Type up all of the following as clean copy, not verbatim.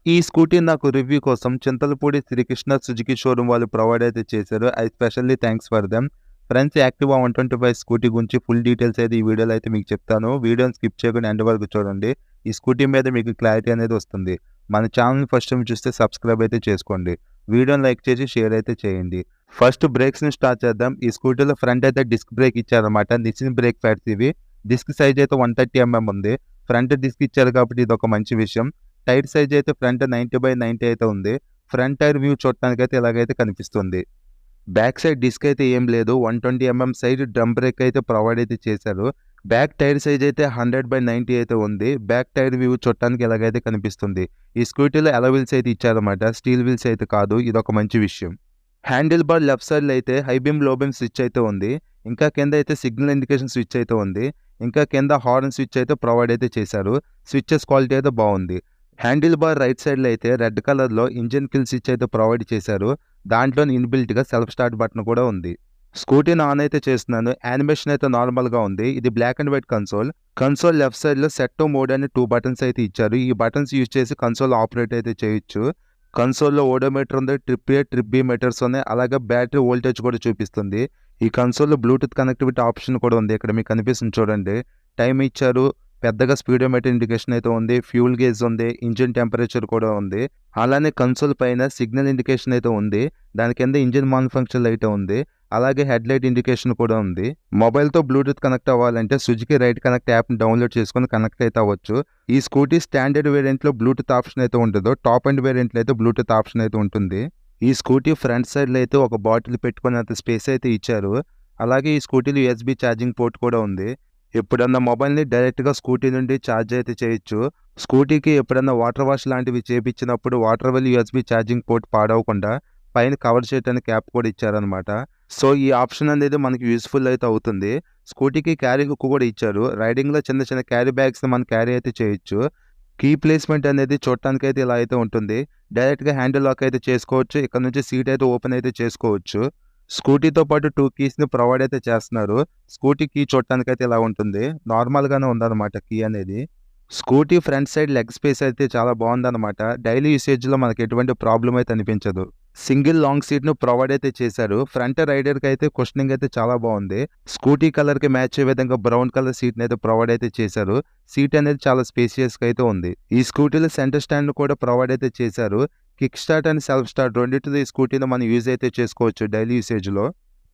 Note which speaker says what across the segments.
Speaker 1: ఈ స్కూటీ నాకు రివ్యూ కోసం చింతలపూడి శ్రీకృష్ణ సుజుకి షోరూమ్ వాళ్ళు ప్రొవైడ్ అయితే చేశారు. I specially thanks for them. Friends, Activa 125 scooty గురించి ఫుల్ డీటెయిల్స్ అయితే ఈ వీడియోలో అయితే మీకు చెప్తాను. వీడియోని స్కిప్ చేయకుండా ఎండ్ వరకు చూడండి. ఈ స్కూటీ మీద మీకు క్లారిటీ అనేది వస్తుంది. మన ఛానల్ని ఫస్ట్ టైం చూస్తే సబ్స్క్రైబ్ అయితే చేసుకోండి. వీడియోని లైక్ చేసి షేర్ అయితే చేయండి. ఫస్ట్ బ్రేక్స్ని స్టార్ట్ చేద్దాం. ఈ స్కూటీలో ఫ్రంట్ అయితే డిస్క్ బ్రేక్ ఇచ్చారనమాట. నిసిన్ బ్రేక్ ప్యాడ్స్ ఇవి. డిస్క్ సైజ్ అయితే 130 mm ఉంది. ఫ్రంట్ డిస్క్ ఇచ్చారు కాబట్టి ఇది ఒక మంచి విషయం. టైర్ సైజ్ అయితే ఫ్రంట్ 90/90 అయితే ఉంది. ఫ్రంట్ టైర్ వ్యూ చూడటానికి అయితే ఇలాగైతే కనిపిస్తుంది. బ్యాక్ సైడ్ డిస్క్ అయితే ఏం లేదు. 120 mm సైడ్ డ్రమ్ బ్రేక్ అయితే ప్రొవైడ్ అయితే చేశారు. బ్యాక్ టైర్ సైజ్ అయితే 100/90 అయితే ఉంది. బ్యాక్ టైర్ వ్యూ చూడటానికి ఇలాగైతే కనిపిస్తుంది. ఈ స్కూటీలో అలా వీల్స్ అయితే ఇచ్చారన్నమాట. స్టీల్ వీల్స్ అయితే కాదు. ఇది ఒక మంచి విషయం. హ్యాండిల్ బార్ లెఫ్ట్ సైడ్లో అయితే హై బీమ్ లో బీమ్ స్విచ్ అయితే ఉంది. ఇంకా కింద అయితే సిగ్నల్ ఇండికేషన్ స్విచ్ అయితే ఉంది. ఇంకా కింద హార్న్ స్విచ్ అయితే ప్రొవైడ్ అయితే చేశారు. స్విచెస్ క్వాలిటీ అయితే బాగుంది. హ్యాండిల్ బార్ రైట్ సైడ్లో అయితే రెడ్ కలర్లో ఇంజిన్ కిల్ స్విచ్ అయితే ప్రొవైడ్ చేశారు. దాంట్లో ఇన్బిల్ట్గా సెల్ఫ్ స్టార్ట్ బటన్ కూడా ఉంది. స్కూటీని ఆన్ అయితే చేస్తున్నాను. యానిమేషన్ అయితే నార్మల్గా ఉంది. ఇది black and white console left సైడ్లో సెట్ టు మోడ్ అని 2 బటన్స్ అయితే ఇచ్చారు. ఈ బటన్స్ యూజ్ చేసి కన్సోల్ ఆపరేట్ అయితే చేయొచ్చు. కన్సోల్లో ఓడోమీటర్ ఉంది, trip A trip B meters ఉన్నాయి. అలాగే బ్యాటరీ వోల్టేజ్ కూడా చూపిస్తుంది. ఈ కన్సోల్లో బ్లూటూత్ కనెక్టివిటీ ఆప్షన్ కూడా ఉంది. ఇక్కడ మీకు కనిపిస్తుంది చూడండి. టైం ఇచ్చారు. పెద్దగా స్పీడోమీటర్ ఇండికేషన్ అయితే ఉంది. ఫ్యూల్ గేజ్ ఉంది. ఇంజిన్ టెంపరేచర్ కూడా ఉంది. అలానే కన్సోల్ పైన సిగ్నల్ ఇండికేషన్ అయితే ఉంది. దాని కింద ఇంజిన్ మాన్యుఫ్యాక్చర్ లైట్ ఉంది. అలాగే హెడ్ లైట్ ఇండికేషన్ కూడా ఉంది. మొబైల్తో బ్లూటూత్ కనెక్ట్ అవ్వాలంటే సుజుకి రైట్ కనెక్ట్ యాప్ని డౌన్లోడ్ చేసుకొని కనెక్ట్ అయితే అవ్వచ్చు. ఈ స్కూటీ స్టాండర్డ్ వేరియంట్లో బ్లూటూత్ ఆప్షన్ అయితే ఉండదు. టాప్ అండ్ వేరియంట్లో అయితే బ్లూటూత్ ఆప్షన్ అయితే ఉంటుంది. ఈ స్కూటీ ఫ్రంట్ సైడ్లో అయితే ఒక బాటిల్ పెట్టుకునేంత స్పేస్ అయితే ఇచ్చారు. అలాగే ఈ స్కూటీలో USB ఛార్జింగ్ పోర్ట్ కూడా ఉంది. ఎప్పుడన్నా మొబైల్ని డైరెక్ట్గా స్కూటీ నుండి ఛార్జ్ అయితే చేయొచ్చు. స్కూటీకి ఎప్పుడన్నా వాటర్ వాష్ లాంటివి చేపించినప్పుడు water well USB charging port పాడవకుండా పైన కవర్ చేయడానికి క్యాప్ కూడా ఇచ్చారనమాట. సో ఈ ఆప్షన్ అనేది మనకి యూస్ఫుల్ అయితే అవుతుంది. స్కూటీకి క్యారీ హుక్ కూడా ఇచ్చారు. రైడింగ్లో చిన్న చిన్న క్యారీ బ్యాగ్స్ని మనం క్యారీ అయితే చేయొచ్చు. కీ ప్లేస్మెంట్ అనేది చూడటానికి అయితే ఇలా అయితే ఉంటుంది. డైరెక్ట్గా హ్యాండిల్ లాక్ అయితే చేసుకోవచ్చు. ఇక్కడ నుంచి సీట్ అయితే ఓపెన్ అయితే చేసుకోవచ్చు. స్కూటీతో పాటు 2 కీస్ని ప్రొవైడ్ అయితే చేస్తున్నారు. స్కూటీ కీ చూడటానికి అయితే ఇలా ఉంటుంది. నార్మల్గానే ఉందన్నమాట కీ అనేది. Scooty front side leg space అయితే చాలా బాగుందన్నమాట. డైలీ యూసేజ్లో మనకి ఎటువంటి ప్రాబ్లం అయితే అనిపించదు. సింగిల్ లాంగ్ సీట్ను ప్రొవైడ్ అయితే చేశారు. ఫ్రంట్ రైడర్కి అయితే కుషనింగ్ అయితే చాలా బాగుంది. స్కూటీ కలర్కి మ్యాచ్ అయ్యే విధంగా బ్రౌన్ కలర్ సీట్ని అయితే ప్రొవైడ్ అయితే చేశారు. సీట్ అనేది చాలా స్పేసియస్గా అయితే ఉంది. ఈ స్కూటీలో సెంటర్ స్టాండ్ కూడా ప్రొవైడ్ అయితే చేశారు. Kick start and self start రెండింటితో ఈ స్కూటీని మనం యూజ్ అయితే చేసుకోవచ్చు డైలీ యూసేజ్లో.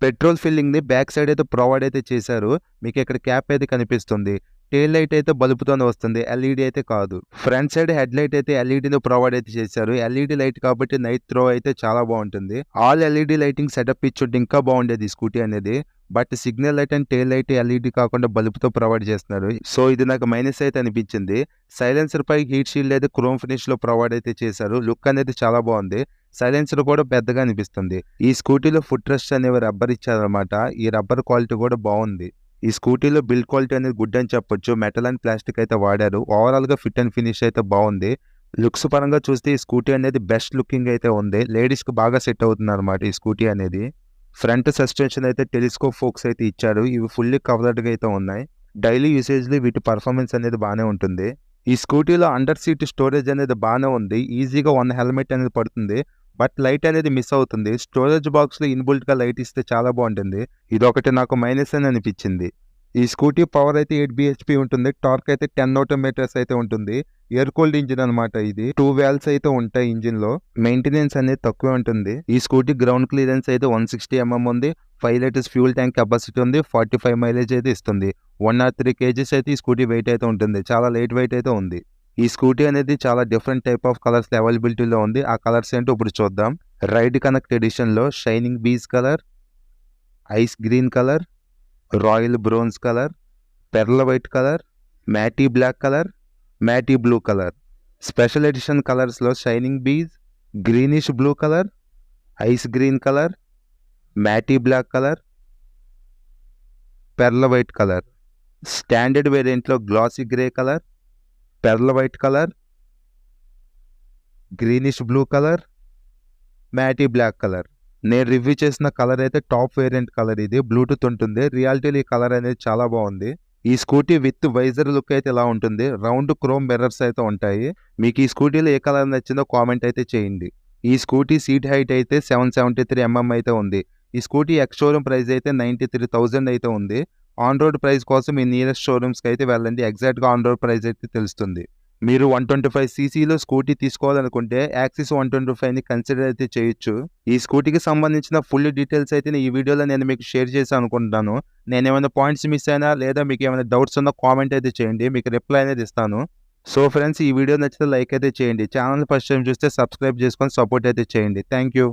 Speaker 1: పెట్రోల్ ఫిల్లింగ్ని బ్యాక్ సైడ్ అయితే ప్రొవైడ్ అయితే చేశారు. మీకు ఇక్కడ క్యాప్ అయితే కనిపిస్తుంది. టెయిల్ లైట్ అయితే బల్బుతోనే వస్తుంది. LED అయితే కాదు. ఫ్రంట్ సైడ్ హెడ్ లైట్ అయితే LEDని ప్రొవైడ్ అయితే చేశారు. LED లైట్ కాబట్టి నైట్ త్రో అయితే చాలా బాగుంటుంది. ఆల్ LED లైటింగ్ సెటప్ ఇచ్చుంటే ఇంకా బాగుండేది ఈ స్కూటీ అనేది. But signal light and tail light LED కాకుండా బల్బుతో ప్రొవైడ్ చేస్తున్నారు. సో ఇది నాకు మైనస్ అయితే అనిపించింది. సైలెన్సర్ పై హీట్ షీల్డ్ అయితే క్రోమ్ ఫినిష్ లో ప్రొవైడ్ అయితే చేశారు. లుక్ అనేది చాలా బాగుంది. సైలెన్సర్ కూడా పెద్దగా అనిపిస్తుంది. ఈ స్కూటీలో ఫుట్ రెస్ట్ అనేవి రబ్బర్ ఇచ్చారనమాట. ఈ రబ్బర్ క్వాలిటీ కూడా బాగుంది. ఈ స్కూటీలో బిల్డ్ క్వాలిటీ అనేది గుడ్ అని చెప్పొచ్చు. మెటల్ అండ్ ప్లాస్టిక్ అయితే వాడారు. ఓవరాల్గా ఫిట్ అండ్ ఫినిష్ అయితే బాగుంది. లుక్స్ పరంగా చూస్తే ఈ స్కూటీ అనేది బెస్ట్ లుకింగ్ అయితే ఉంది. లేడీస్కి బాగా సెట్ అవుతుంది అనమాట ఈ స్కూటీ అనేది. ఫ్రంట్ సస్పెన్షన్ అయితే టెలిస్కోప్ ఫోక్స్ అయితే ఇచ్చారు. ఇవి ఫుల్లీ కవర్డ్గా అయితే ఉన్నాయి. డైలీ యూసేజ్లో వీటి పర్ఫార్మెన్స్ అనేది బాగానే ఉంటుంది. ఈ స్కూటీలో అండర్ సీట్ స్టోరేజ్ అనేది బాగానే ఉంది. ఈజీగా 1 హెల్మెట్ అనేది పడుతుంది. బట్ లైట్ అనేది మిస్ అవుతుంది. స్టోరేజ్ బాక్స్లో ఇన్బుల్ట్గా లైట్ ఇస్తే చాలా బాగుంటుంది. ఇదొకటి నాకు మైనస్ అని అనిపించింది. ఈ స్కూటీ పవర్ అయితే 8 bhp ఉంటుంది. టార్క్ అయితే 10 Nm అయితే ఉంటుంది. ఎయిర్ కూల్డ్ ఇంజిన్ అనమాట ఇది. 2 వాల్వ్స్ అయితే ఉంటాయి ఇంజిన్లో. మెయింటెనెన్స్ అనేది తక్కువే ఉంటుంది. ఈ స్కూటీ గ్రౌండ్ క్లియరెన్స్ అయితే 160 mm ఉంది. 5 లీటర్స్ ఫ్యూల్ ట్యాంక్ కెపాసిటీ ఉంది. 45 మైలేజ్ అయితే ఇస్తుంది. 103 kgs అయితే ఈ స్కూటీ వెయిట్ అయితే ఉంటుంది. చాలా లైట్ వెయిట్ అయితే ఉంది. ఈ స్కూటీ అనేది చాలా డిఫరెంట్ టైప్ ఆఫ్ కలర్స్ అవైలబిలిటీలో ఉంది. ఆ కలర్స్ ఏంటో ఇప్పుడు చూద్దాం. రైడ్ కనెక్ట్ ఎడిషన్లో shining beige colour, ice green colour, royal bronze colour, pearl white colour, matte black colour, matte blue colour. Special edition కలర్స్లో shining beige, greenish blue colour, ice green colour, matte black colour, pearl white colour. Standard వేరియంట్లో glossy grey colour, pearl white colour, greenish blue colour, matte black colour. నేను review చేసిన colour అయితే top variant colour ఇది. Bluetooth ఉంటుంది. రియాలిటీలో ఈ colour అనేది చాలా బాగుంది. ఈ స్కూటీ విత్ వైజర్ లుక్ అయితే ఇలా ఉంటుంది. రౌండ్ క్రోమ్ మిర్రర్స్ అయితే ఉంటాయి. మీకు ఈ స్కూటీలో ఏ కలర్ నచ్చిందో కామెంట్ అయితే చేయండి. ఈ స్కూటీ సీట్ హైట్ అయితే 773 mm అయితే ఉంది. ఈ స్కూటీ ఎక్స్ షోరూమ్ ప్రైస్ అయితే 93,000 అయితే ఉంది. ఆన్ రోడ్ ప్రైస్ కోసం మీ నియరెస్ట్ షోరూమ్స్కి అయితే వెళ్ళండి. ఎగ్జాక్ట్గా ఆన్ రోడ్ ప్రైస్ అయితే తెలుస్తుంది. మీరు 125 సీసీలో స్కూటీ తీసుకోవాలనుకుంటే యాక్సిస్ 125ని కన్సిడర్ అయితే చేయొచ్చు. ఈ స్కూటీకి సంబంధించిన ఫుల్ డీటెయిల్స్ అయితే ఈ వీడియోలో నేను మీకు షేర్ చేశాను అనుకుంటున్నాను. నేనేమైనా పాయింట్స్ మిస్ అయినా లేదా మీకు ఏమైనా డౌట్స్ ఉన్నా కామెంట్ అయితే చేయండి. మీకు రిప్లై అనేది ఇస్తాను. సో ఫ్రెండ్స్, ఈ వీడియో నచ్చితే లైక్ అయితే చేయండి. ఛానల్ ఫస్ట్ టైం చూస్తే సబ్స్క్రైబ్ చేసుకొని సపోర్ట్ అయితే చేయండి. Thank you.